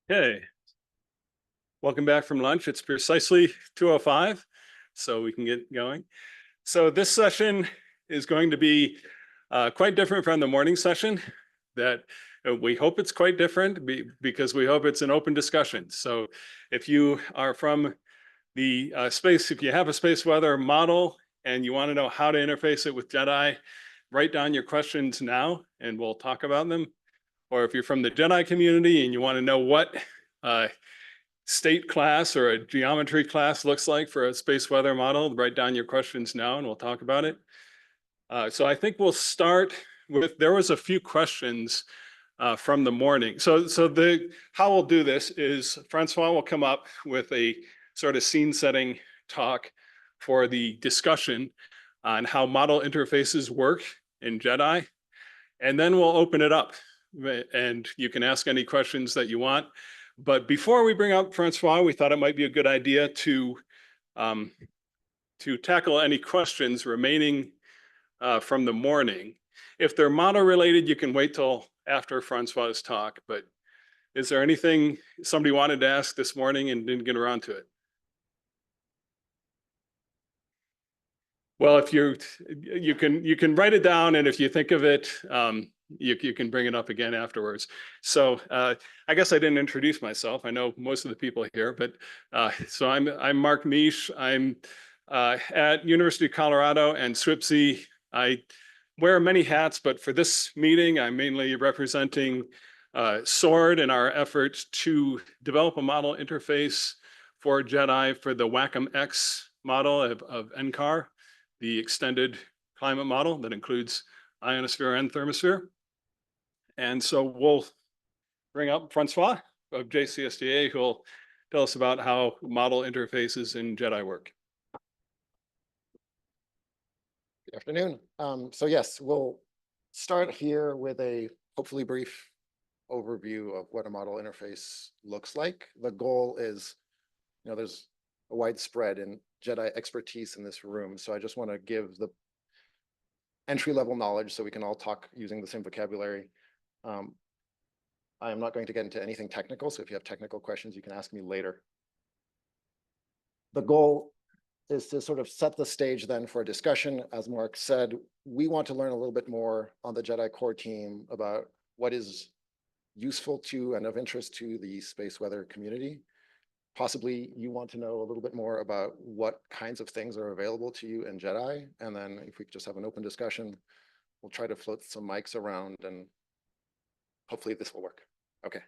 Okay, welcome back from lunch. It's precisely 2:05, so we can get going. So this session is going to be quite different from the morning session. That we hope it's quite different because we hope it's an open discussion. So if you are from the space, if you have a space weather model and you want to know how to interface it with JEDI, write down your questions now and we'll talk about them. Or if you're from the JEDI community and you want to know what state class or a geometry class looks like for a space weather model, write down your questions now and we'll talk about it. So I think we'll start with, there was a few questions from the morning. So how we'll do this is Francois will come up with a sort of scene setting talk for the discussion on how model interfaces work in JEDI. And then we'll open it up and you can ask any questions that you want. But before we bring up Francois, we thought it might be a good idea to tackle any questions remaining from the morning. If they're model related, you can wait till after Francois's talk, but is there anything somebody wanted to ask this morning and didn't get around to it? Well, if you can write it down, and if you think of it, you can bring it up again afterwards. So I guess I didn't introduce myself. I know most of the people here, but so I'm Mark Misch. I'm at University of Colorado and SWPC. I wear many hats, but for this meeting, I'm mainly representing SWORD in our efforts to develop a model interface for JEDI for the Wacom-X model of NCAR, the extended climate model that includes ionosphere and thermosphere. And so we'll bring up Francois of JCSDA, who will tell us about how model interfaces in JEDI work. Good afternoon. So yes, we'll start here with a hopefully brief overview of what a model interface looks like. The goal is, there's a widespread in JEDI expertise in this room. So I just want to give the entry-level knowledge so we can all talk using the same vocabulary. I am not going to get into anything technical, so if you have technical questions, you can ask me later. The goal is to sort of set the stage then for a discussion. As Mark said, we want to learn a little bit more on the JEDI core team about what is useful to and of interest to the space weather community. Possibly you want to know a little bit more about what kinds of things are available to you in JEDI. And then if we could just have an open discussion, we'll try to float some mics around and hopefully this will work. Okay.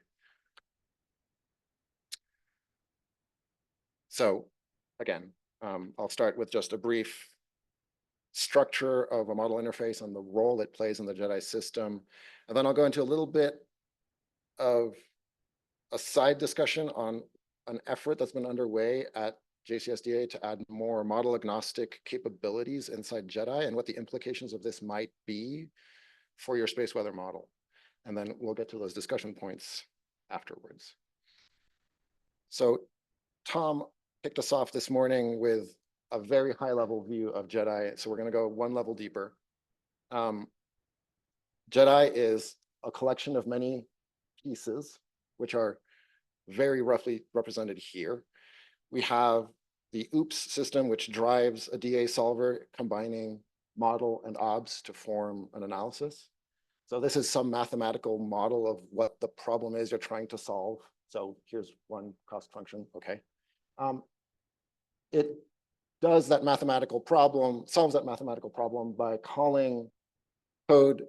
So again, I'll start with just a brief structure of a model interface and the role it plays in the JEDI system. And then I'll go into a little bit of a side discussion on an effort that's been underway at JCSDA to add more model agnostic capabilities inside JEDI and what the implications of this might be for your space weather model. And then we'll get to those discussion points afterwards. So Tom kicked us off this morning with a very high level view of JEDI. So we're going to go one level deeper. JEDI is a collection of many pieces, which are very roughly represented here. We have the OOPS system, which drives a DA solver combining model and OBS to form an analysis. So this is some mathematical model of what the problem is you're trying to solve. So here's one cost function, okay. It does that mathematical problem, solves that mathematical problem by calling code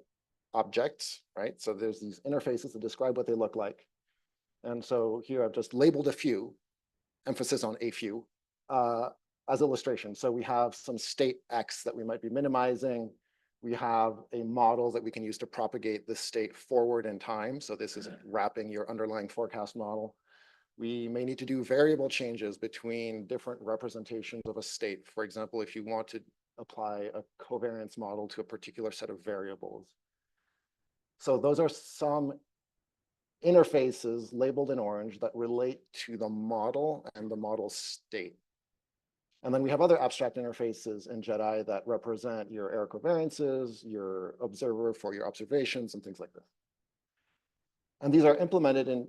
objects, right? So there's these interfaces that describe what they look like. And so here I've just labeled a few, emphasis on a few, as illustration. So we have some state X that we might be minimizing. We have a model that we can use to propagate this state forward in time. So this is wrapping your underlying forecast model. We may need to do variable changes between different representations of a state. For example, if you want to apply a covariance model to a particular set of variables. So those are some interfaces labeled in orange that relate to the model and the model state. And then we have other abstract interfaces in JEDI that represent your error covariances, your observer for your observations, and things like this. And these are implemented in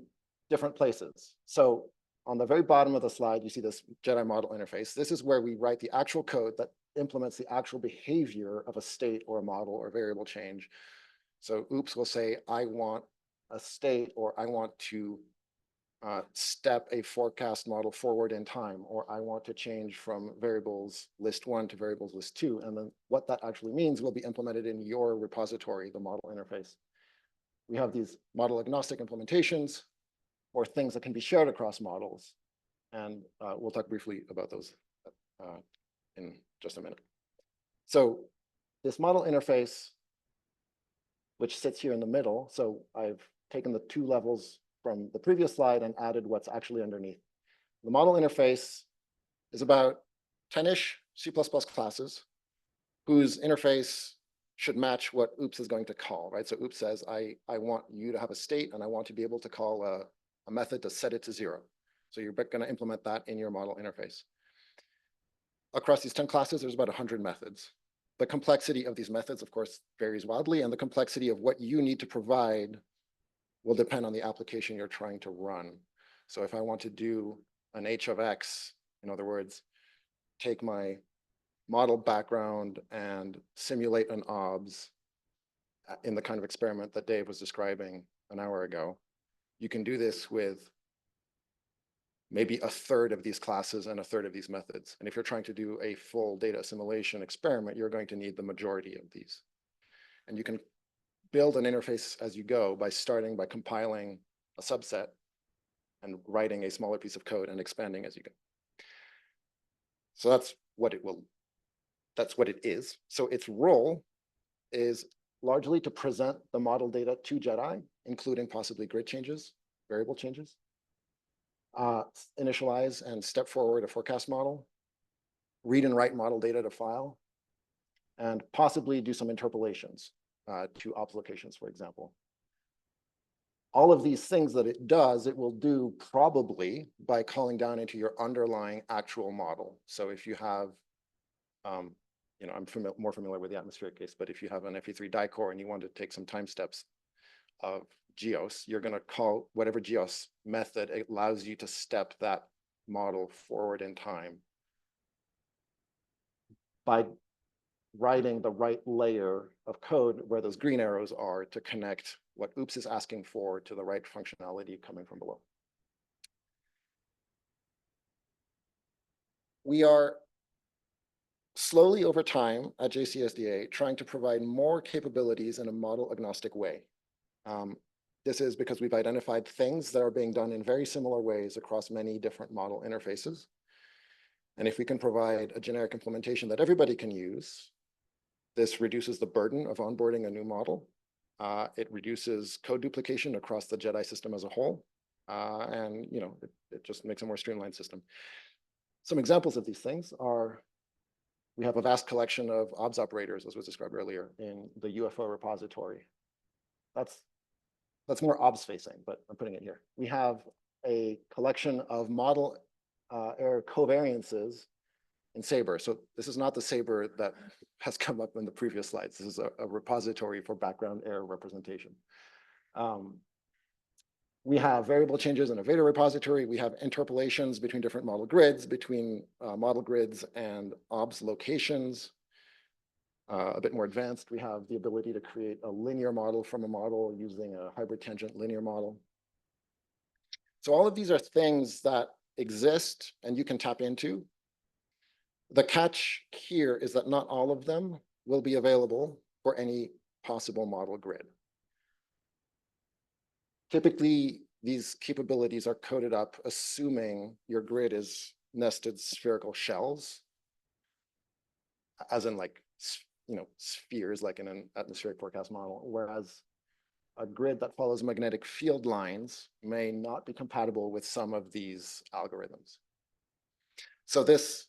different places. So on the very bottom of the slide, you see this JEDI model interface. This is where we write the actual code that implements the actual behavior of a state or a model or variable change. So OOPS will say, I want a state, or I want to step a forecast model forward in time, or I want to change from variables list 1 to variables list 2. And then what that actually means will be implemented in your repository, the model interface. We have these model agnostic implementations, or things that can be shared across models. And we'll talk briefly about those in just a minute. So this model interface, which sits here in the middle, so I've taken the 2 levels from the previous slide and added what's actually underneath. The model interface is about 10-ish C++ classes whose interface should match what OOPS is going to call, right? So OOPS says, I want you to have a state, and I want to be able to call a method to set it to 0. So you're going to implement that in your model interface. Across these 10 classes, there's about 100 methods. The complexity of these methods, of course, varies wildly, and the complexity of what you need to provide will depend on the application you're trying to run. So if I want to do an h of x, in other words, take my model background and simulate an OBS in the kind of experiment that Dave was describing an hour ago, you can do this with maybe a third of these classes and a third of these methods. And if you're trying to do a full data assimilation experiment, you're going to need the majority of these. And you can build an interface as you go by starting by compiling a subset and writing a smaller piece of code and expanding as you go. So that's what it is. So its role is largely to present the model data to JEDI, including possibly grid changes, variable changes, initialize and step forward a forecast model, read and write model data to file, and possibly do some interpolations to ops locations, for example. All of these things that it does, it will do probably by calling down into your underlying actual model. So if you have, I'm more familiar with the atmospheric case, but if you have an FE3 dicore and you want to take some time steps of GEOS, you're going to call whatever GEOS method allows you to step that model forward in time by writing the right layer of code where those green arrows are to connect what OOPS is asking for to the right functionality coming from below. We are slowly over time at JCSDA trying to provide more capabilities in a model agnostic way. This is because we've identified things that are being done in very similar ways across many different model interfaces. And if we can provide a generic implementation that everybody can use, this reduces the burden of onboarding a new model. It reduces code duplication across the JEDI system as a whole. And it just makes a more streamlined system. Some examples of these things are, we have a vast collection of OBS operators, as was described earlier, in the UFO repository. That's more OBS facing, but I'm putting it here. We have a collection of model error covariances in Sabre. So this is not the Sabre that has come up in the previous slides. This is a repository for background error representation. We have variable changes in a Veda repository. We have interpolations between different model grids, between model grids and OBS locations. A bit more advanced, we have the ability to create a linear model from a model using a hybrid tangent linear model. So all of these are things that exist and you can tap into. The catch here is that not all of them will be available for any possible model grid. Typically, these capabilities are coded up assuming your grid is nested spherical shells, as in like, spheres like in an atmospheric forecast model, whereas a grid that follows magnetic field lines may not be compatible with some of these algorithms. So this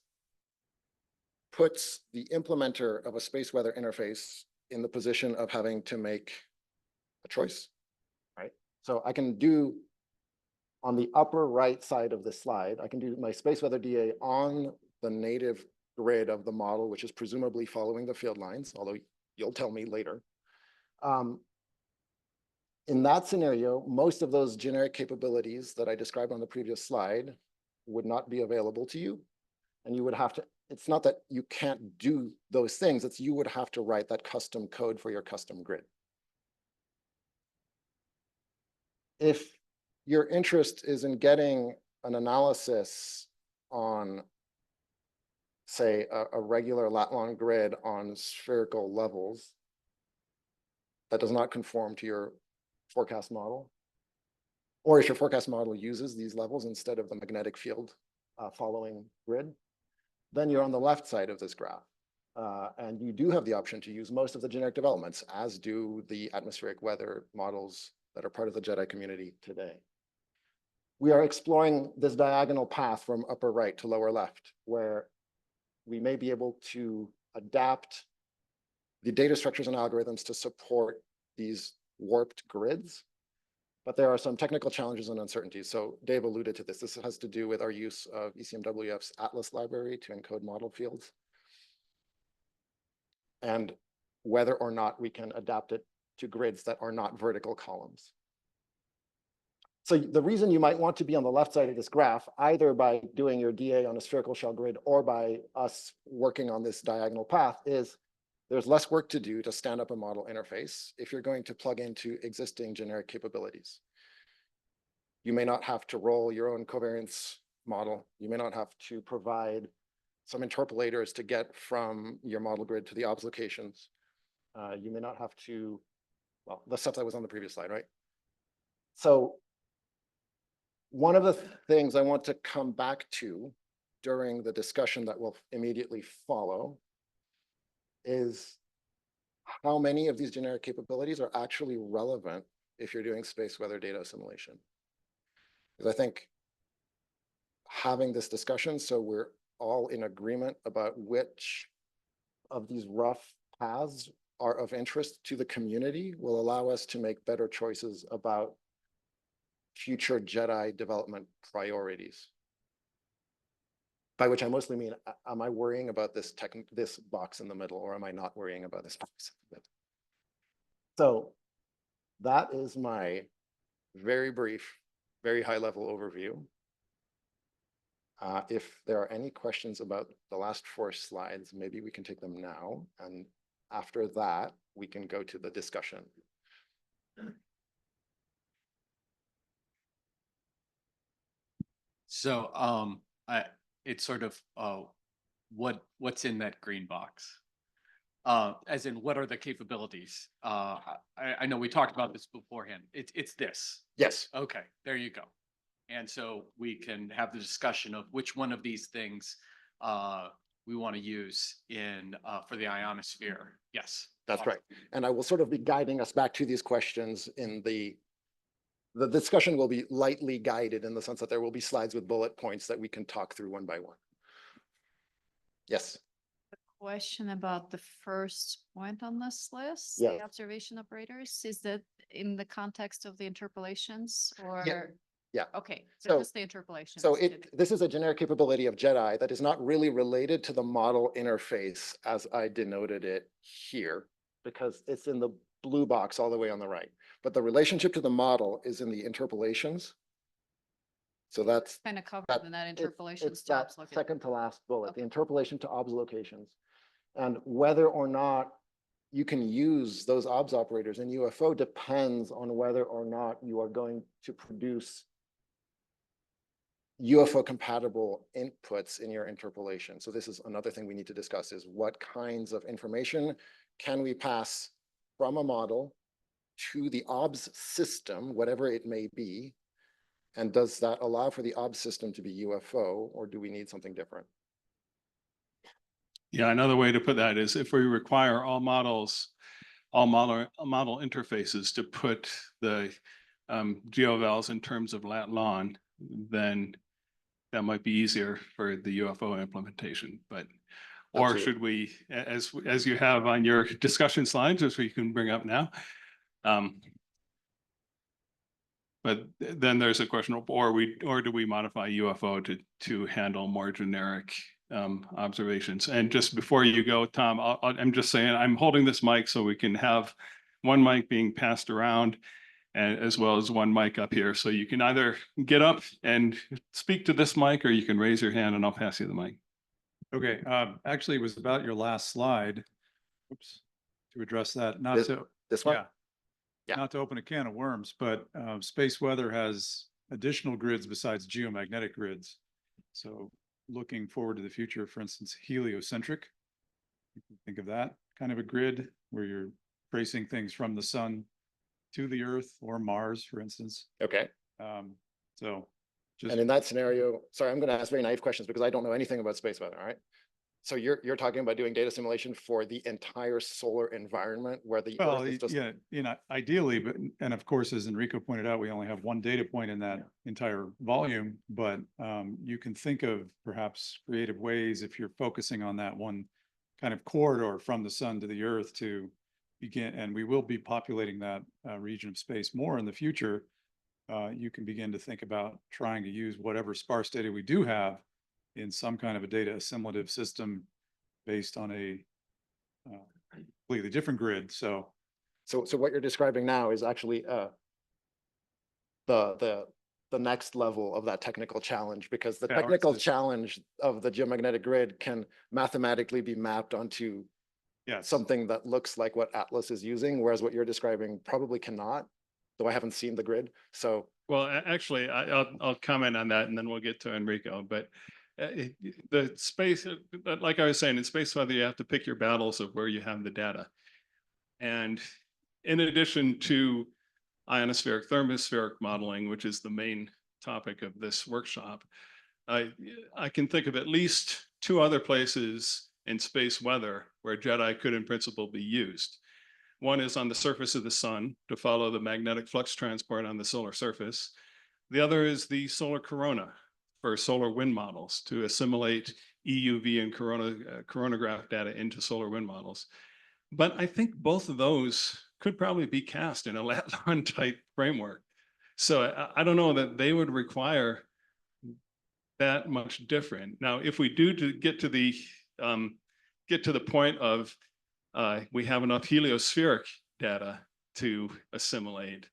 puts the implementer of a space weather interface in the position of having to make a choice, right? So I can do, on the upper right side of this slide, I can do my space weather DA on the native grid of the model, which is presumably following the field lines, although you'll tell me later. In that scenario, most of those generic capabilities that I described on the previous slide would not be available to you. And you would have to, it's not that you can't do those things, it's you would have to write that custom code for your custom grid. If your interest is in getting an analysis on, say, a regular lat-long grid on spherical levels that does not conform to your forecast model, or if your forecast model uses these levels instead of the magnetic field following grid, then you're on the left side of this graph. And you do have the option to use most of the generic developments, as do the atmospheric weather models that are part of the JEDI community today. We are exploring this diagonal path from upper right to lower left, where we may be able to adapt the data structures and algorithms to support these warped grids. But there are some technical challenges and uncertainties. So Dave alluded to this. This has to do with our use of ECMWF's Atlas library to encode model fields, and whether or not we can adapt it to grids that are not vertical columns. So the reason you might want to be on the left side of this graph, either by doing your DA on a spherical shell grid or by us working on this diagonal path, is there's less work to do to stand up a model interface if you're going to plug into existing generic capabilities. You may not have to roll your own covariance model. You may not have to provide some interpolators to get from your model grid to the OBS locations. You may not have to, well, the stuff that was on the previous slide, right? So one of the things I want to come back to during the discussion that will immediately follow is how many of these generic capabilities are actually relevant if you're doing space weather data assimilation. Because I think having this discussion so we're all in agreement about which of these rough paths are of interest to the community will allow us to make better choices about future JEDI development priorities. By which I mostly mean, am I worrying about this box in the middle, or am I not worrying about this box in the middle? So that is my very brief, very high level overview. If there are any questions about the last 4 slides, maybe we can take them now. And after that, we can go to the discussion. So it's sort of what's in that green box? As in, what are the capabilities? I know we talked about this beforehand. It's this. Yes. Okay, there you go. And so we can have the discussion of which one of these things we want to use in for the ionosphere. Yes. That's right. And I will sort of be guiding us back to these questions in the discussion will be lightly guided in the sense that there will be slides with bullet points that we can talk through one by one. Yes. Question about the first point on this list, Yeah. the observation operators, is that in the context of the interpolations or? Yeah. Okay, So- so just the interpolations. So this is a generic capability of JEDI that is not really related to the model interface as I denoted it here, because it's in the blue box all the way on the right. But the relationship to the model is in the interpolations. So that's Kind of covered that- in that it's interpolations. that tabs located. second to last bullet, the Okay. interpolation to OBS locations. And whether or not you can use those OBS operators in UFO depends on whether or not you are going to produce UFO compatible inputs in your interpolation. So this is another thing we need to discuss, is what kinds of information can we pass from a model to the OBS system, whatever it may be, and does that allow for the OBS system to be UFO, or do we need something different? Yeah, another way to put that is if we require all model interfaces to put the GeoVals in terms of lat-long, then that might be easier for the UFO implementation. But or Absolutely. should we, as you have on your discussion slides, which we can bring up now. But then there's a question of, or do we modify UFO to handle more generic observations? And just before you go, Tom, I'm just saying I'm holding this mic so we can have one mic being passed around. and as well as one mic up here. So you can either get up and speak to this mic, or you can raise your hand and I'll pass you the mic. Okay, actually, it was about your last slide. Oops, to address that, not This- to, This one? yeah. Yeah. Not to open a can of worms, but space weather has additional grids besides geomagnetic grids. So looking forward to the future, for instance, heliocentric. You can think of that kind of a grid where you're tracing things from the sun to the Earth or Mars, for instance. Okay. So just And in that scenario, sorry, I'm going to ask very naive questions because I don't know anything about space weather, all right? So you're talking about doing data simulation for the entire solar environment where the well, Earth is just. yeah, ideally, but, and of course, as Enrico pointed out, we only have one data point in that entire volume, but you can think of perhaps creative ways if you're focusing on that one kind of corridor from the sun to the Earth to begin, and we will be populating that region of space more in the future. You can begin to think about trying to use whatever sparse data we do have in some kind of a data assimilative system based on a completely different grid. So So what you're describing now is actually the next level of that technical challenge, because the Yeah, or technical it's- challenge of the geomagnetic grid can mathematically be mapped onto yes, something that looks like what Atlas is using, whereas what you're describing probably cannot, though I haven't seen the grid. So Well, actually, I'll comment on that and then we'll get to Enrico. But the space, like I was saying, in space weather, you have to pick your battles of where you have the data. And in addition to ionospheric thermospheric modeling, which is the main topic of this workshop, I can think of at least two other places in space weather where JEDI could in principle be used. One is on the surface of the sun to follow the magnetic flux transport on the solar surface. The other is the solar corona for solar wind models to assimilate EUV and coronagraph data into solar wind models. But I think both of those could probably be cast in a lat-long type framework. So I don't know that they would require that much different. Now, if we do get to the point of we have enough heliospheric data to assimilate,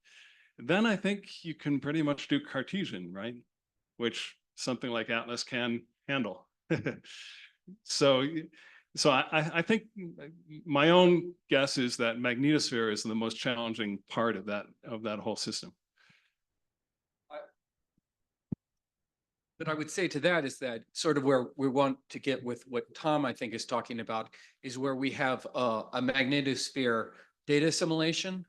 then I think you can pretty much do Cartesian, right? Which something like Atlas can handle. So I think my own guess is that magnetosphere is the most challenging part of that whole system. But I would say to that is that sort of where we want to get with what Tom, I think, is talking about is where we have a magnetosphere data assimilation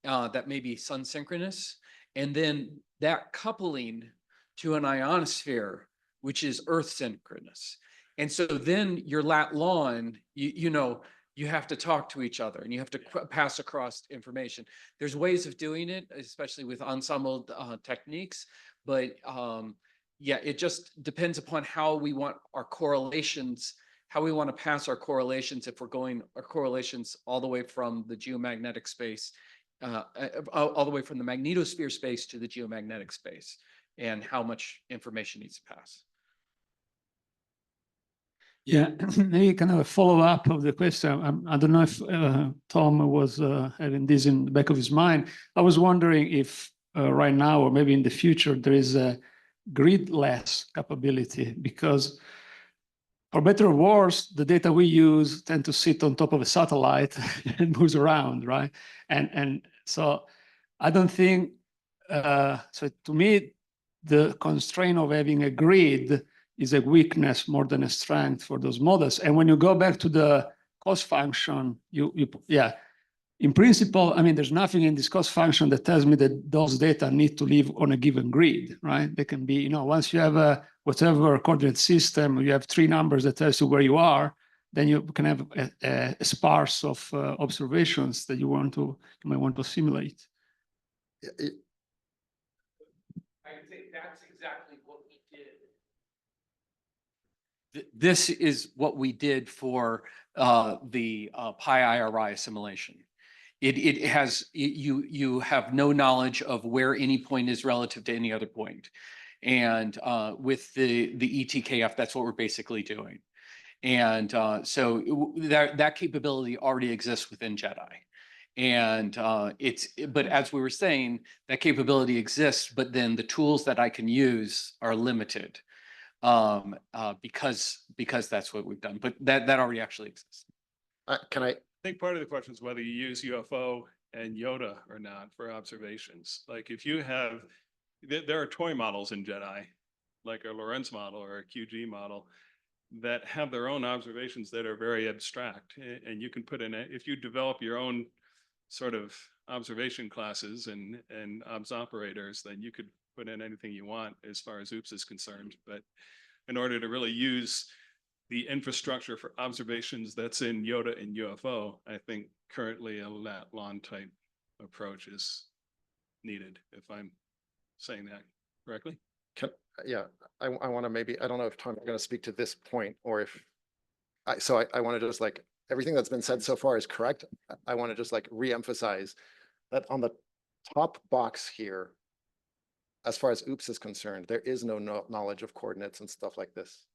that may be sun synchronous, and then that coupling to an ionosphere, which is earth synchronous. And so then your lat long, you know, you have to talk to each other and you have to pass across information. There's ways of doing it, especially with ensemble techniques, but yeah, it just depends upon how we want our correlations, how we want to pass our correlations, if we're going our correlations all the way from the geomagnetic space, all the way from the magnetosphere space to the geomagnetic space, and how much information needs to pass. Yeah, maybe kind of a follow-up of the question. I don't know if Tom was having this in the back of his mind. I was wondering if right now or maybe in the future there is a gridless capability, because for better or worse, the data we use tend to sit on top of a satellite and moves around, right? And so I don't think, so to me, the constraint of having a grid is a weakness more than a strength for those models. And when you go back to the cost function, yeah, in principle, I mean, there's nothing in this cost function that tells me that those data need to live on a given grid, right? They can be, you know, once you have a whatever coordinate system, you have three numbers that tells you where you are, then you can have a sparse of observations that you might want to simulate. I think that's exactly what we did. This is what we did for the pi IRI assimilation. It has, you have no knowledge of where any point is relative to any other point. And with the ETKF, that's what we're basically doing. And so that capability already exists within JEDI. And but as we were saying, that capability exists, but then the tools that I can use are limited. Because that's what we've done, but that already actually exists. Can I, I think part of the question is whether you use UFO and Yoda or not for observations. Like if you have, there are toy models in Jedi, like a Lorentz model or a QG model, that have their own observations that are very abstract. And you can put in, if you develop your own sort of observation classes and obs operators, then you could put in anything you want as far as OOPS is concerned. But in order to really use the infrastructure for observations that's in Yoda and UFO, I think currently a lat-lon type approach is needed, if I'm saying that correctly. yeah, I want to maybe, I don't know if Tom's going to speak to this point or if, I want to just like, everything that's been said so far is correct. I want to just like reemphasize that on the top box here, as far as OOPS is concerned, there is no knowledge of coordinates and stuff like this.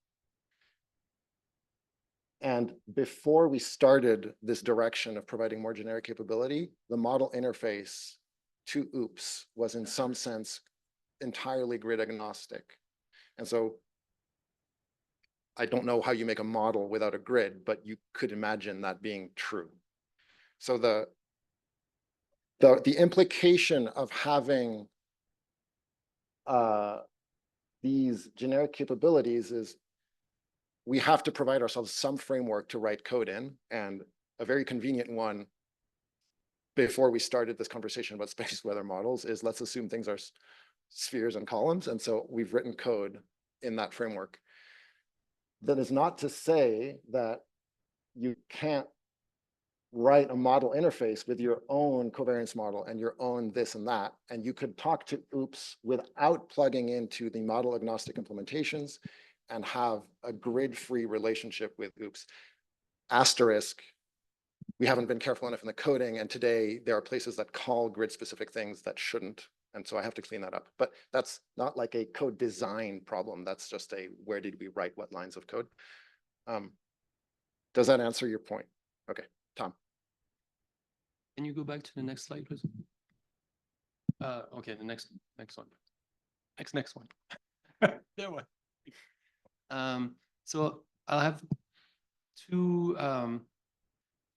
And before we started this direction of providing more generic capability, the model interface to OOPS was in some sense entirely grid agnostic. And so I don't know how you make a model without a grid, but you could imagine that being true. So the implication of having these generic capabilities is we have to provide ourselves some framework to write code in, and a very convenient one before we started this conversation about space weather models is let's assume things are spheres and columns. And so we've written code in that framework. That is not to say that you can't write a model interface with your own covariance model and your own this and that, and you could talk to OOPS without plugging into the model agnostic implementations and have a grid-free relationship with OOPS. Asterisk, we haven't been careful enough in the coding, and today there are places that call grid-specific things that shouldn't, and so I have to clean that up. But that's not like a code design problem. That's just a where did we write what lines of code? Does that answer your point? Okay, Tom. Can you go back to the next slide, please? Okay, the next one. Next one. There one. So I'll have two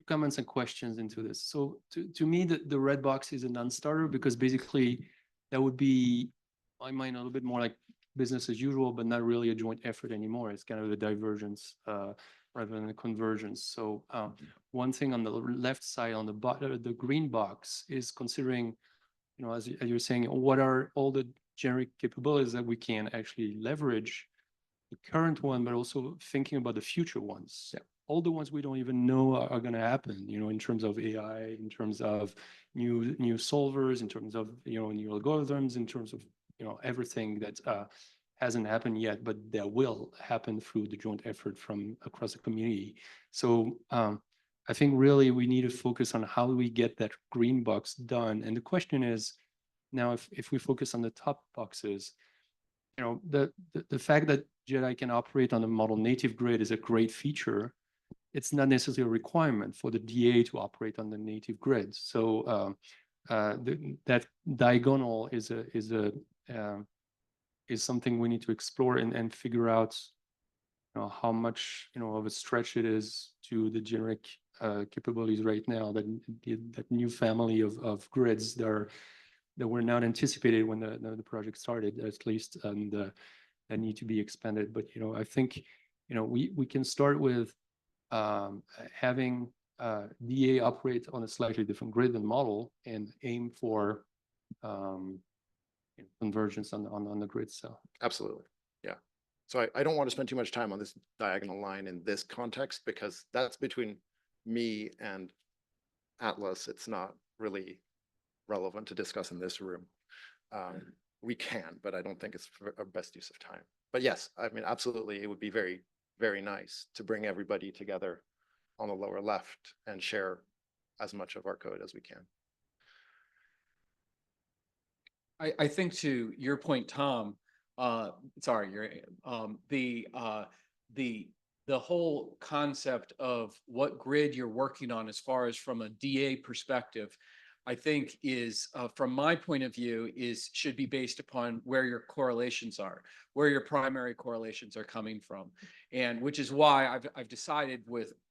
comments and questions into this. So to me, the red box is a non-starter because basically that would be, in my mind, a little bit more like business as usual, but not really a joint effort anymore. It's kind of a divergence rather than a convergence. So one thing on the left side, on the green box, is considering, you know, as you're saying, what are all the generic capabilities that we can actually leverage, the current one, but also thinking about the future ones. Yeah. All the ones we don't even know are going to happen, you know, in terms of AI, in terms of new solvers, in terms of, you know, new algorithms, in terms of, you know, everything that hasn't happened yet, but that will happen through the joint effort from across the community. So I think really we need to focus on how do we get that green box done. And the question is, now if we focus on the top boxes, you know, the fact that JEDI can operate on a model native grid is a great feature. It's not necessarily a requirement for the DA to operate on the native grid. So that diagonal is something we need to explore and figure out, you know, how much, you know, of a stretch it is to the generic capabilities right now, that new family of grids that were not anticipated when the project started, at least, and that need to be expanded. But, you know, I think, you know, we can start with having DA operate on a slightly different grid and model and aim for convergence on the grid cell. Absolutely. Yeah. So I don't want to spend too much time on this diagonal line in this context because that's between me and Atlas. It's not really relevant to discuss in this room. We can, but I don't think it's our best use of time. But yes, I mean, absolutely, it would be very, very nice to bring everybody together on the lower left and share as much of our code as we can. I think to your point, Tom, sorry, the the whole concept of what grid you're working on as far as from a DA perspective, I think is, from my point of view, should be based upon where your correlations are, where your primary correlations are coming from. And which is why I've decided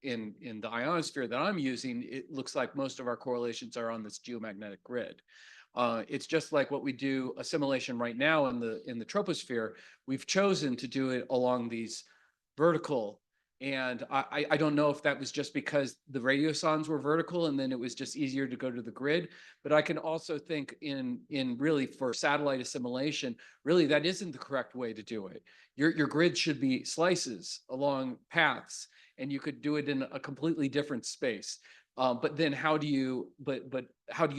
in the ionosphere that I'm using, it looks like most of our correlations are on this geomagnetic grid. It's just like what we do assimilation right now in the troposphere. We've chosen to do it along these vertical. And I don't know if that was just because the radiosondes were vertical and then it was just easier to go to the grid. But I can also think in really for satellite assimilation, really that isn't the correct way to do it. Your grid should be slices along paths, and you could do it in a completely different space. But then how do you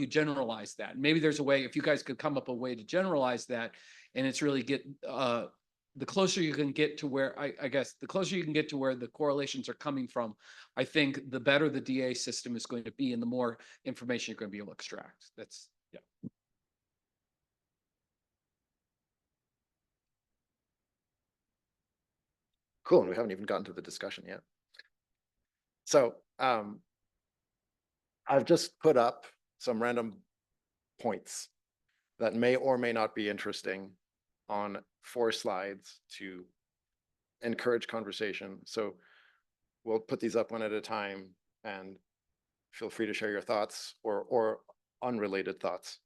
generalize that? Maybe there's a way, if you guys could come up a way to generalize that, and it's really get the closer you can get to where, I guess, the closer you can get to where the correlations are coming from, I think the better the DA system is going to be and the more information you're going to be able to extract. That's, yeah. Cool, and we haven't even gotten to the discussion yet. So I've just put up some random points that may or may not be interesting on 4 slides to encourage conversation. So we'll put these up one at a time and feel free to share your thoughts or unrelated thoughts.